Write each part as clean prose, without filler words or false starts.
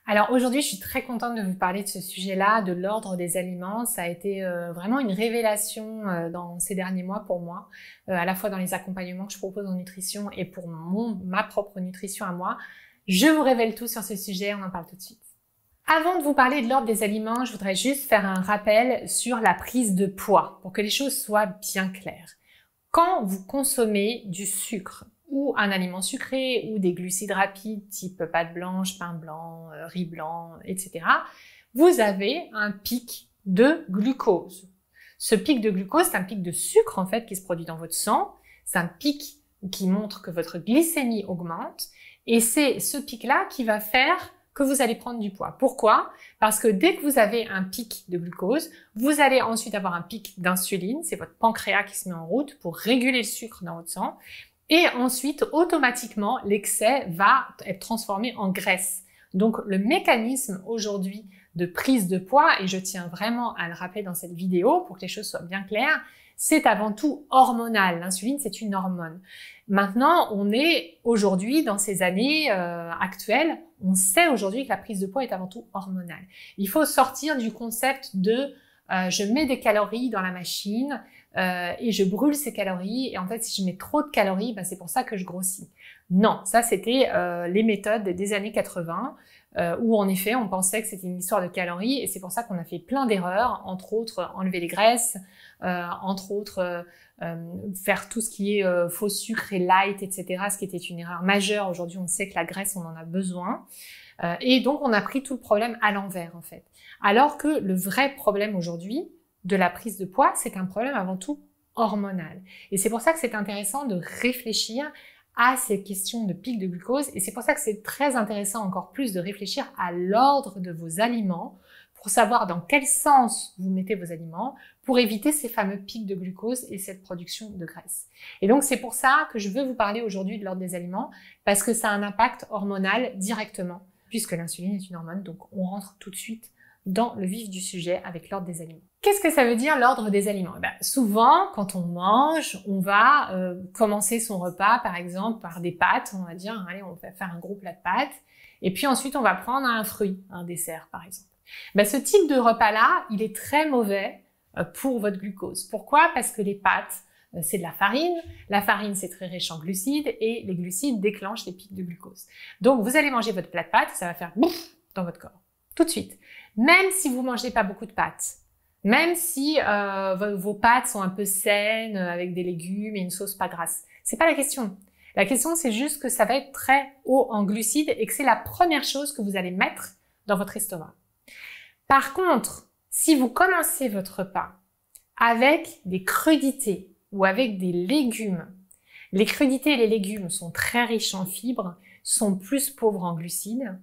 Alors aujourd'hui, je suis très contente de vous parler de ce sujet-là, de l'ordre des aliments. Ça a été vraiment une révélation dans ces derniers mois pour moi, à la fois dans les accompagnements que je propose en nutrition et pour ma propre nutrition à moi. Je vous révèle tout sur ce sujet, on en parle tout de suite. Avant de vous parler de l'ordre des aliments, je voudrais juste faire un rappel sur la prise de poids pour que les choses soient bien claires. Quand vous consommez du sucre, ou un aliment sucré, ou des glucides rapides type pâte blanche, pain blanc, riz blanc, etc., vous avez un pic de glucose. Ce pic de glucose, c'est un pic de sucre en fait qui se produit dans votre sang. C'est un pic qui montre que votre glycémie augmente. Et c'est ce pic-là qui va faire que vous allez prendre du poids. Pourquoi? Parce que dès que vous avez un pic de glucose, vous allez ensuite avoir un pic d'insuline. C'est votre pancréas qui se met en route pour réguler le sucre dans votre sang. Et ensuite, automatiquement, l'excès va être transformé en graisse. Donc, le mécanisme aujourd'hui de prise de poids, et je tiens vraiment à le rappeler dans cette vidéo pour que les choses soient bien claires, c'est avant tout hormonal. L'insuline, c'est une hormone. Maintenant, on est aujourd'hui, dans ces années actuelles, on sait aujourd'hui que la prise de poids est avant tout hormonale. Il faut sortir du concept de je mets des calories dans la machine et je brûle ces calories, et en fait si je mets trop de calories, ben, c'est pour ça que je grossis. Non, ça c'était les méthodes des années 80 où en effet on pensait que c'était une histoire de calories, et c'est pour ça qu'on a fait plein d'erreurs, entre autres enlever les graisses, entre autres faire tout ce qui est faux sucre et light, etc., ce qui était une erreur majeure. Aujourd'hui on sait que la graisse on en a besoin. Et donc, on a pris tout le problème à l'envers, en fait. Alors que le vrai problème aujourd'hui de la prise de poids, c'est un problème avant tout hormonal. Et c'est pour ça que c'est intéressant de réfléchir à ces questions de pic de glucose. Et c'est pour ça que c'est très intéressant encore plus de réfléchir à l'ordre de vos aliments pour savoir dans quel sens vous mettez vos aliments pour éviter ces fameux pics de glucose et cette production de graisse. Et donc, c'est pour ça que je veux vous parler aujourd'hui de l'ordre des aliments, parce que ça a un impact hormonal directement, puisque l'insuline est une hormone, donc on rentre tout de suite dans le vif du sujet avec l'ordre des aliments. Qu'est-ce que ça veut dire l'ordre des aliments? Souvent, quand on mange, on va commencer son repas, par exemple, par des pâtes. On va dire, allez, on va faire un gros plat de pâtes. Et puis ensuite, on va prendre un fruit, un dessert, par exemple. Ce type de repas-là, il est très mauvais pour votre glucose. Pourquoi? Parce que les pâtes, c'est de la farine. La farine, c'est très riche en glucides, et les glucides déclenchent les pics de glucose. Donc, vous allez manger votre plat de pâtes, ça va faire bouf dans votre corps, tout de suite. Même si vous mangez pas beaucoup de pâtes, même si vos pâtes sont un peu saines, avec des légumes et une sauce pas grasse, c'est pas la question. La question, c'est juste que ça va être très haut en glucides et que c'est la première chose que vous allez mettre dans votre estomac. Par contre, si vous commencez votre repas avec des crudités ou avec des légumes, les crudités et les légumes sont très riches en fibres, sont plus pauvres en glucides.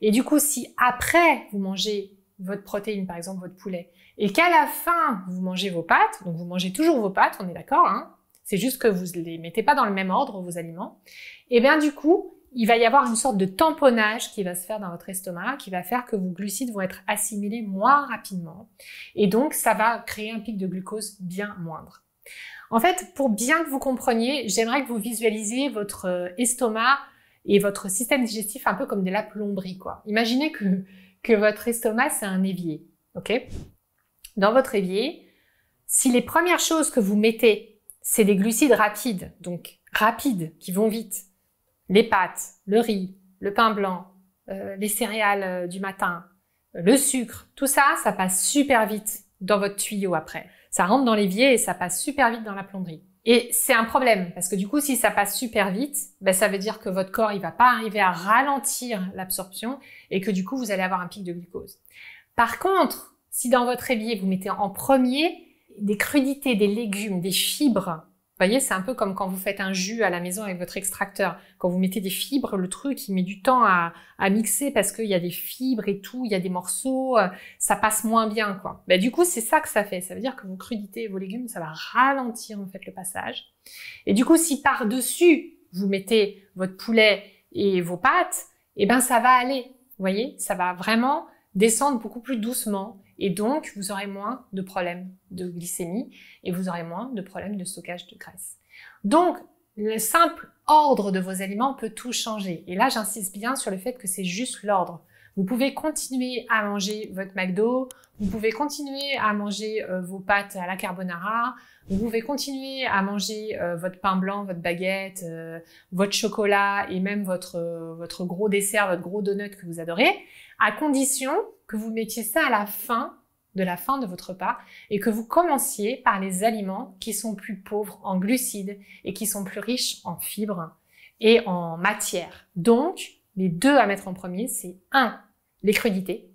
Et du coup, si après vous mangez votre protéine, par exemple votre poulet, et qu'à la fin vous mangez vos pâtes, donc vous mangez toujours vos pâtes, on est d'accord, hein, c'est juste que vous les mettez pas dans le même ordre, vos aliments, et bien du coup, il va y avoir une sorte de tamponnage qui va se faire dans votre estomac, qui va faire que vos glucides vont être assimilés moins rapidement. Et donc, ça va créer un pic de glucose bien moindre. En fait, pour bien que vous compreniez, j'aimerais que vous visualisiez votre estomac et votre système digestif un peu comme de la plomberie, quoi. Imaginez que votre estomac, c'est un évier, ok? Dans votre évier, si les premières choses que vous mettez, c'est des glucides rapides, donc rapides, qui vont vite, les pâtes, le riz, le pain blanc, les céréales du matin, le sucre, tout ça, ça passe super vite dans votre tuyau après. Ça rentre dans l'évier et ça passe super vite dans la plomberie. Et c'est un problème, parce que du coup, si ça passe super vite, ça veut dire que votre corps, il va pas arriver à ralentir l'absorption et que du coup, vous allez avoir un pic de glucose. Par contre, si dans votre évier, vous mettez en premier des crudités, des légumes, des fibres, vous voyez, c'est un peu comme quand vous faites un jus à la maison avec votre extracteur. Quand vous mettez des fibres, le truc, il met du temps à mixer parce qu'il y a des fibres et tout, il y a des morceaux, ça passe moins bien, quoi. Du coup, c'est ça que ça fait. Ça veut dire que vos crudités et vos légumes, ça va ralentir, en fait, le passage. Et du coup, si par-dessus, vous mettez votre poulet et vos pâtes, ça va aller. Vous voyez, ça va vraiment descendre beaucoup plus doucement. Et donc, vous aurez moins de problèmes de glycémie et vous aurez moins de problèmes de stockage de graisse. Donc, le simple ordre de vos aliments peut tout changer. Et là, j'insiste bien sur le fait que c'est juste l'ordre. Vous pouvez continuer à manger votre McDo, vous pouvez continuer à manger vos pâtes à la carbonara, vous pouvez continuer à manger votre pain blanc, votre baguette, votre chocolat et même votre gros dessert, votre gros donut que vous adorez, à condition que vous mettiez ça à la fin de votre repas et que vous commenciez par les aliments qui sont plus pauvres en glucides et qui sont plus riches en fibres et en matière. Donc, les deux à mettre en premier, c'est 1, les crudités.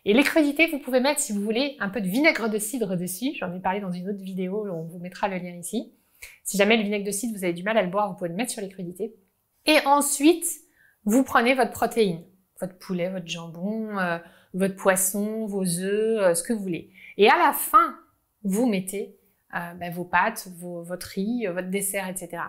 Et les crudités, vous pouvez mettre, si vous voulez, un peu de vinaigre de cidre dessus. J'en ai parlé dans une autre vidéo, on vous mettra le lien ici. Si jamais le vinaigre de cidre, vous avez du mal à le boire, vous pouvez le mettre sur les crudités. Et ensuite, vous prenez votre protéine, votre poulet, votre jambon, votre poisson, vos œufs, ce que vous voulez. Et à la fin, vous mettez vos pâtes, votre riz, votre dessert, etc.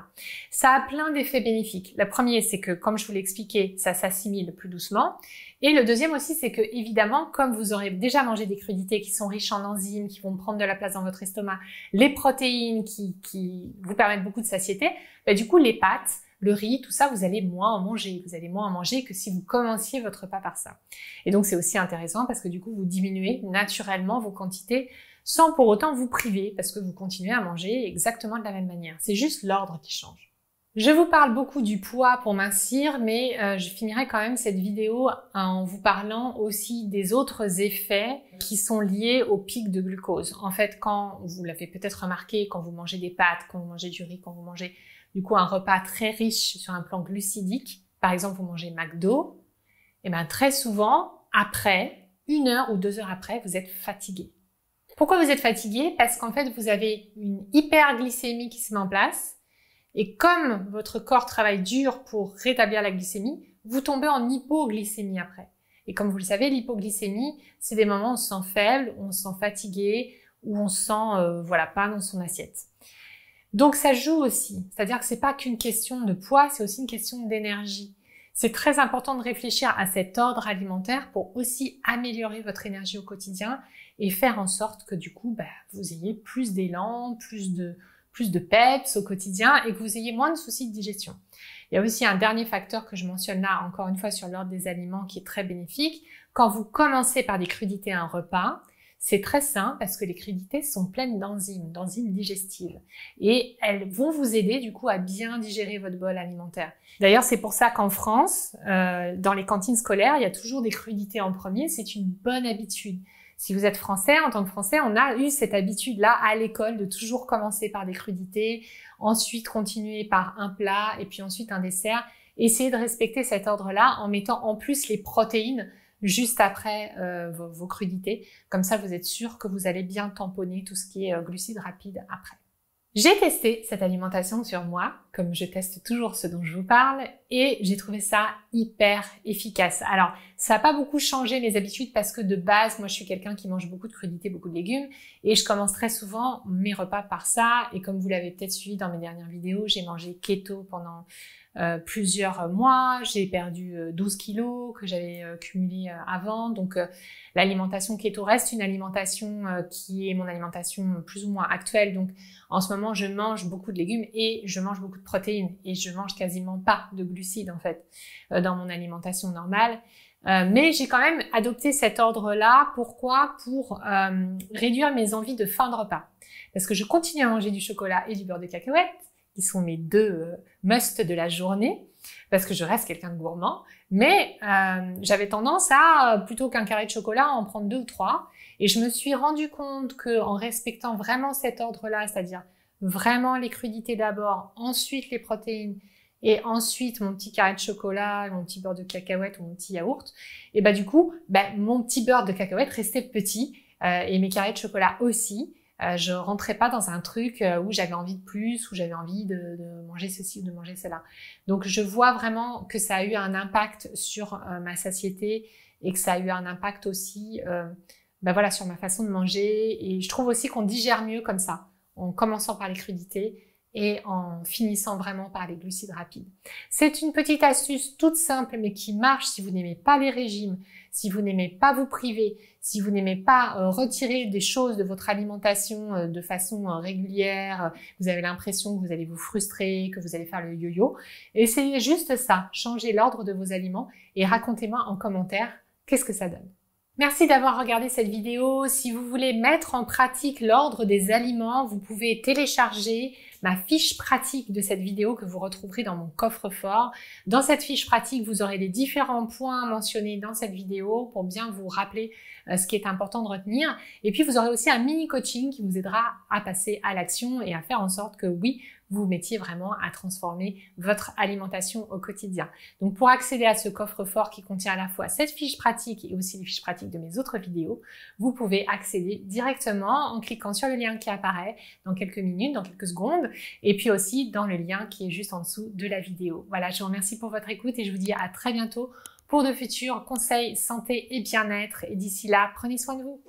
Ça a plein d'effets bénéfiques. Le premier, c'est que, comme je vous l'ai expliqué, ça s'assimile plus doucement. Et le deuxième aussi, c'est que, évidemment, comme vous aurez déjà mangé des crudités qui sont riches en enzymes, qui vont prendre de la place dans votre estomac, les protéines qui vous permettent beaucoup de satiété, du coup, les pâtes, le riz, tout ça, vous allez moins en manger. Vous allez moins en manger que si vous commenciez votre repas par ça. Et donc, c'est aussi intéressant parce que du coup, vous diminuez naturellement vos quantités sans pour autant vous priver parce que vous continuez à manger exactement de la même manière. C'est juste l'ordre qui change. Je vous parle beaucoup du poids pour mincir, mais je finirai quand même cette vidéo en vous parlant aussi des autres effets qui sont liés au pic de glucose. En fait, quand vous l'avez peut-être remarqué, quand vous mangez des pâtes, quand vous mangez du riz, quand vous mangez du coup un repas très riche sur un plan glucidique, par exemple vous mangez McDo, et bien très souvent, après, 1 heure ou 2 heures après, vous êtes fatigué. Pourquoi vous êtes fatigué? Parce qu'en fait, vous avez une hyperglycémie qui se met en place. Et comme votre corps travaille dur pour rétablir la glycémie, vous tombez en hypoglycémie après. Et comme vous le savez, l'hypoglycémie, c'est des moments où on se sent faible, où on se sent fatigué, où on se sent pas dans son assiette. Donc ça joue aussi. C'est-à-dire que c'est pas qu'une question de poids, c'est aussi une question d'énergie. C'est très important de réfléchir à cet ordre alimentaire pour aussi améliorer votre énergie au quotidien et faire en sorte que du coup, vous ayez plus d'élan, plus de peps au quotidien et que vous ayez moins de soucis de digestion. Il y a aussi un dernier facteur que je mentionne là, encore une fois, sur l'ordre des aliments qui est très bénéfique. Quand vous commencez par des crudités à un repas, c'est très sain parce que les crudités sont pleines d'enzymes digestives. Et elles vont vous aider du coup à bien digérer votre bol alimentaire. D'ailleurs, c'est pour ça qu'en France, dans les cantines scolaires, il y a toujours des crudités en premier. C'est une bonne habitude. Si vous êtes français, en tant que français, on a eu cette habitude-là à l'école de toujours commencer par des crudités, ensuite continuer par un plat et puis ensuite un dessert. Essayez de respecter cet ordre-là en mettant en plus les protéines juste après vos crudités. Comme ça, vous êtes sûr que vous allez bien tamponner tout ce qui est glucides rapides après. J'ai testé cette alimentation sur moi, comme je teste toujours ce dont je vous parle, et j'ai trouvé ça hyper efficace. Alors, ça n'a pas beaucoup changé mes habitudes parce que de base, moi je suis quelqu'un qui mange beaucoup de crudités, beaucoup de légumes, et je commence très souvent mes repas par ça, et comme vous l'avez peut-être suivi dans mes dernières vidéos, j'ai mangé keto pendant plusieurs mois, j'ai perdu 12 kilos que j'avais cumulé avant, donc l'alimentation keto reste une alimentation qui est mon alimentation plus ou moins actuelle, donc en ce moment je mange beaucoup de légumes et je mange beaucoup de protéines et je mange quasiment pas de glucides en fait dans mon alimentation normale. Mais j'ai quand même adopté cet ordre-là. Pourquoi? Pour réduire mes envies de fin de repas. Parce que je continue à manger du chocolat et du beurre de cacahuète, qui sont mes deux musts de la journée, parce que je reste quelqu'un de gourmand. Mais j'avais tendance à, plutôt qu'un carré de chocolat, en prendre 2 ou 3. Et je me suis rendu compte que en respectant vraiment cet ordre-là, c'est-à-dire vraiment les crudités d'abord, ensuite les protéines, et ensuite mon petit carré de chocolat, mon petit beurre de cacahuète ou mon petit yaourt, et du coup, mon petit beurre de cacahuète restait petit et mes carrés de chocolat aussi. Je rentrais pas dans un truc où j'avais envie de plus, où j'avais envie de manger ceci ou de manger cela. Donc je vois vraiment que ça a eu un impact sur ma satiété et que ça a eu un impact aussi sur ma façon de manger. Et je trouve aussi qu'on digère mieux comme ça, en commençant par les crudités et en finissant vraiment par les glucides rapides. C'est une petite astuce toute simple mais qui marche si vous n'aimez pas les régimes, si vous n'aimez pas vous priver, si vous n'aimez pas retirer des choses de votre alimentation de façon régulière, vous avez l'impression que vous allez vous frustrer, que vous allez faire le yo-yo. Essayez juste ça, changez l'ordre de vos aliments et racontez-moi en commentaire qu'est-ce que ça donne? Merci d'avoir regardé cette vidéo. Si vous voulez mettre en pratique l'ordre des aliments, vous pouvez télécharger ma fiche pratique de cette vidéo que vous retrouverez dans mon coffre-fort. Dans cette fiche pratique, vous aurez les différents points mentionnés dans cette vidéo pour bien vous rappeler ce qui est important de retenir. Et puis, vous aurez aussi un mini coaching qui vous aidera à passer à l'action et à faire en sorte que oui, vous vous mettiez vraiment à transformer votre alimentation au quotidien. Donc, pour accéder à ce coffre-fort qui contient à la fois cette fiche pratique et aussi les fiches pratiques de mes autres vidéos, vous pouvez accéder directement en cliquant sur le lien qui apparaît dans quelques minutes, dans quelques secondes, et puis aussi dans le lien qui est juste en dessous de la vidéo. Voilà, je vous remercie pour votre écoute et je vous dis à très bientôt pour de futurs conseils santé et bien-être. Et d'ici là, prenez soin de vous.